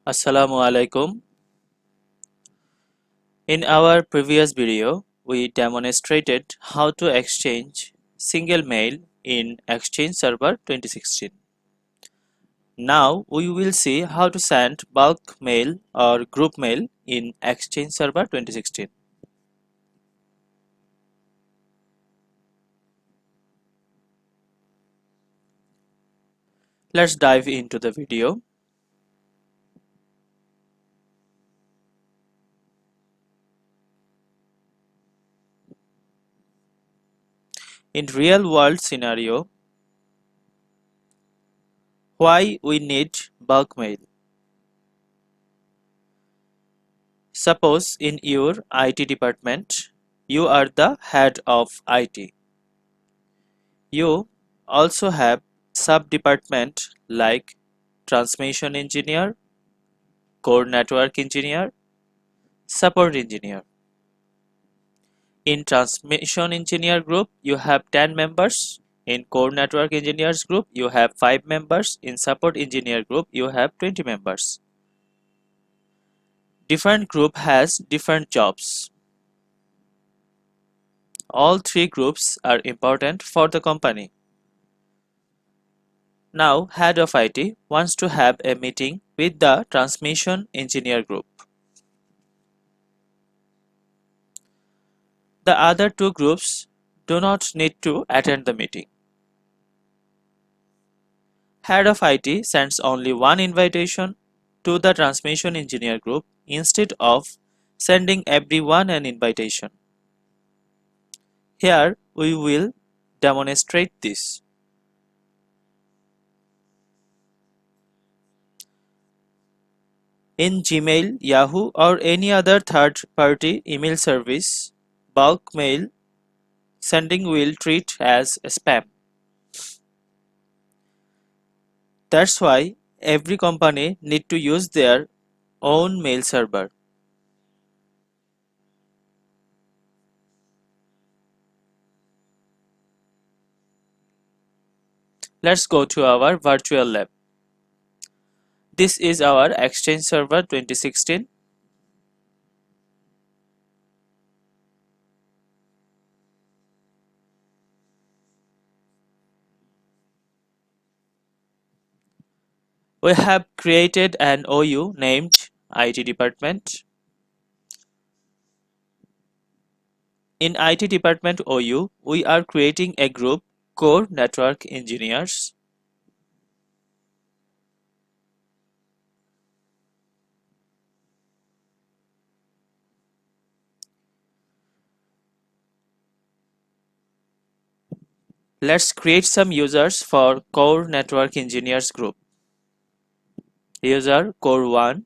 Assalamualaikum. In our previous video, we demonstrated how to exchange single mail in Exchange Server 2016. Now we will see how to send bulk mail or group mail in Exchange Server 2016. Let's dive into the video. In real world scenario, why we need bulk mail? Suppose in your IT department, you are the head of IT. You also have sub-department like transmission engineer, core network engineer, support engineer. In transmission engineer group, you have 10 members. In core network engineers group, you have 5 members. In support engineer group, you have 20 members. Different group has different jobs. All three groups are important for the company. Now, head of IT wants to have a meeting with the transmission engineer group. The other two groups do not need to attend the meeting. Head of IT sends only one invitation to the transmission engineer group instead of sending everyone an invitation. Here we will demonstrate this. In Gmail, Yahoo or any other third-party email service, bulk mail sending will treat as spam. That's why every company need to use their own mail server. Let's go to our virtual lab. This is our Exchange Server 2016. We have created an OU named IT Department. In IT Department OU, we are creating a group Core Network Engineers. Let's create some users for Core Network Engineers group. User Core 1,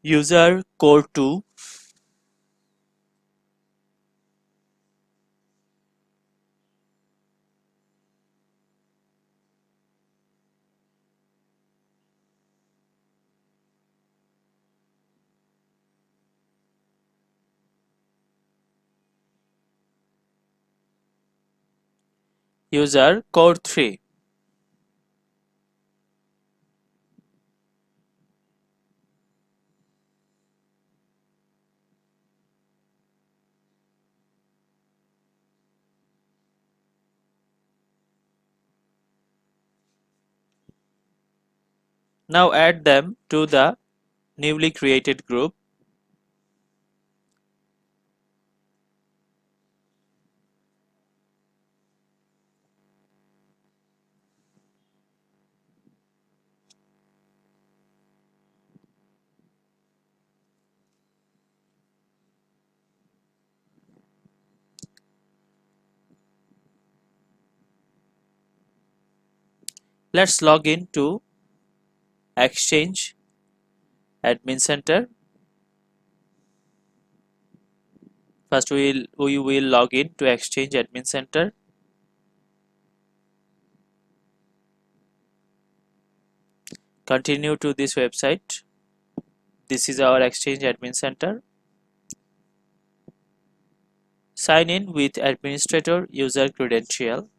User Core 2, User Core 3. Now add them to the newly created group. Let's log in to Exchange Admin Center. First we will log in to Exchange Admin Center. Continue to this website. This is our Exchange Admin Center. Sign in with administrator user credential.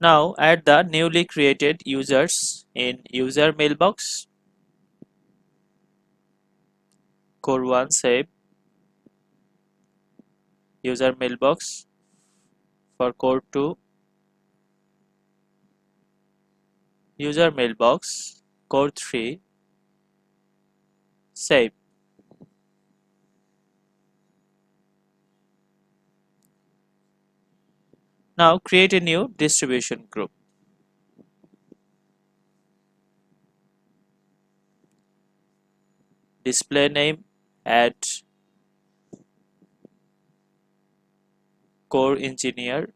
Now add the newly created users in user mailbox. Core 1 save user mailbox for core 2, user mailbox core 3 save. Now create a new distribution group. Display name, add core engineer.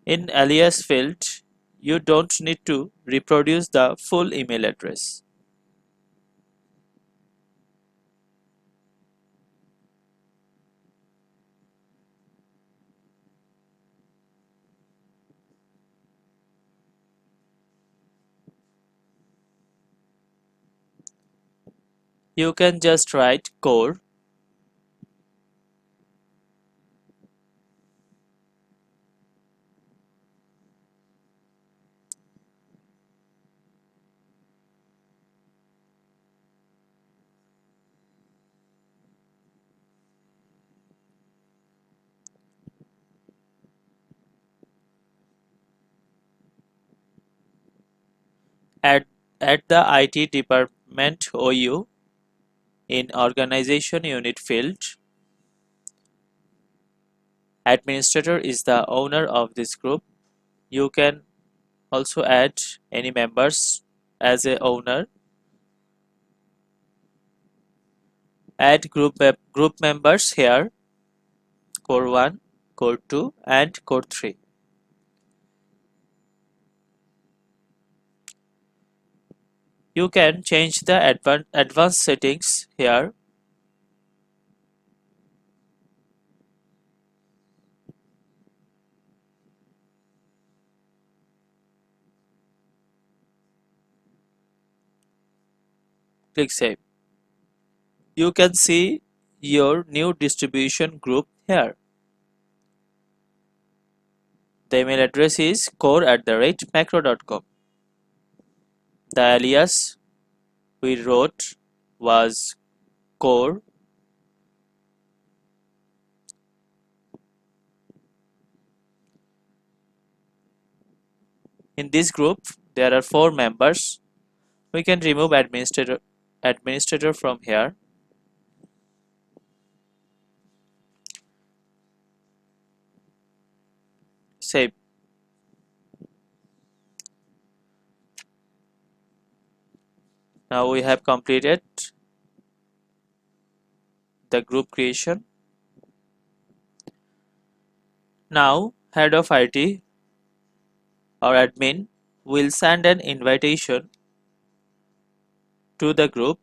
In alias field, you don't need to reproduce the full email address. You can just write core at, at the IT department OU in organization unit field. Administrator is the owner of this group. You can also add any members as a owner. Add group members here, core 1, core 2 and core 3. You can change the advanced settings here. Click Save. You can see your new distribution group here. The email address is core@macro.com. The alias we wrote was core. In this group, there are 4 members. We can remove administrator from here. Save. Now we have completed the group creation. Now head of IT or admin will send an invitation to the group.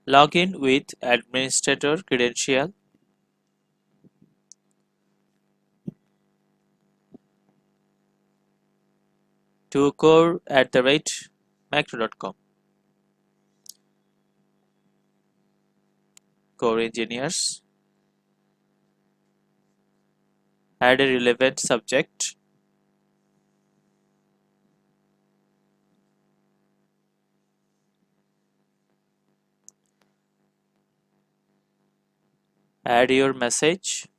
Log in with administrator credential. To core@macro.com. Core engineers. Add a relevant subject. Add your message.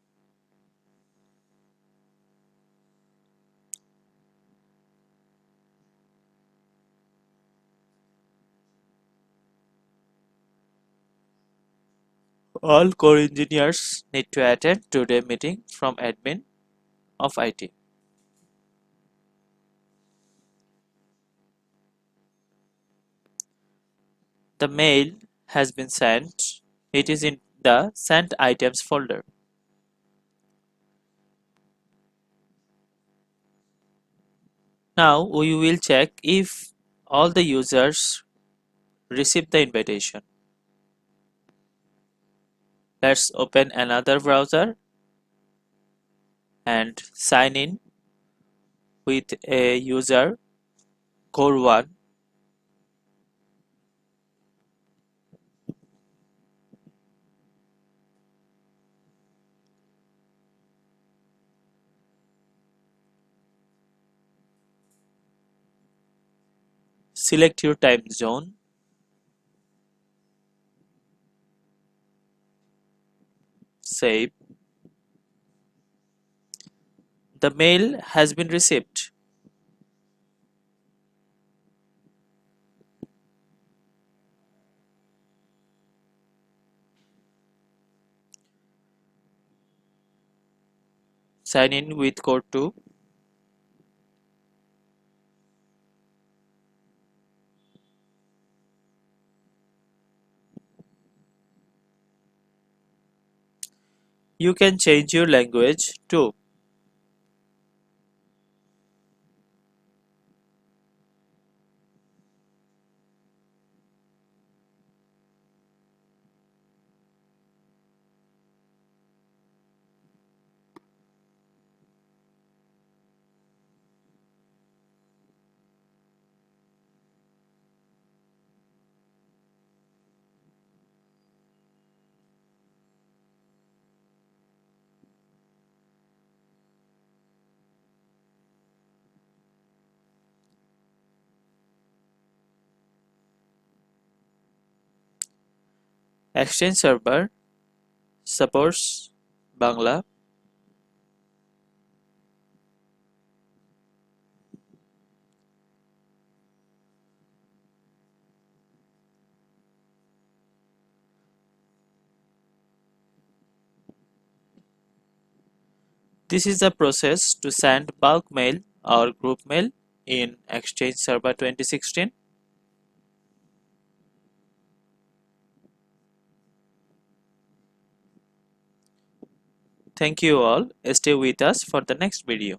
All core engineers need to attend today's meeting from admin of IT. The mail has been sent. It is in the sent items folder. Now we will check if all the users receive the invitation. Let's open another browser and sign in with a user core1. Select your time zone. Save. The mail has been received. Sign in with core2. You can change your language too. Exchange server supports Bangla. This is the process to send bulk mail or group mail in Exchange Server 2016. Thank you all. Stay with us for the next video.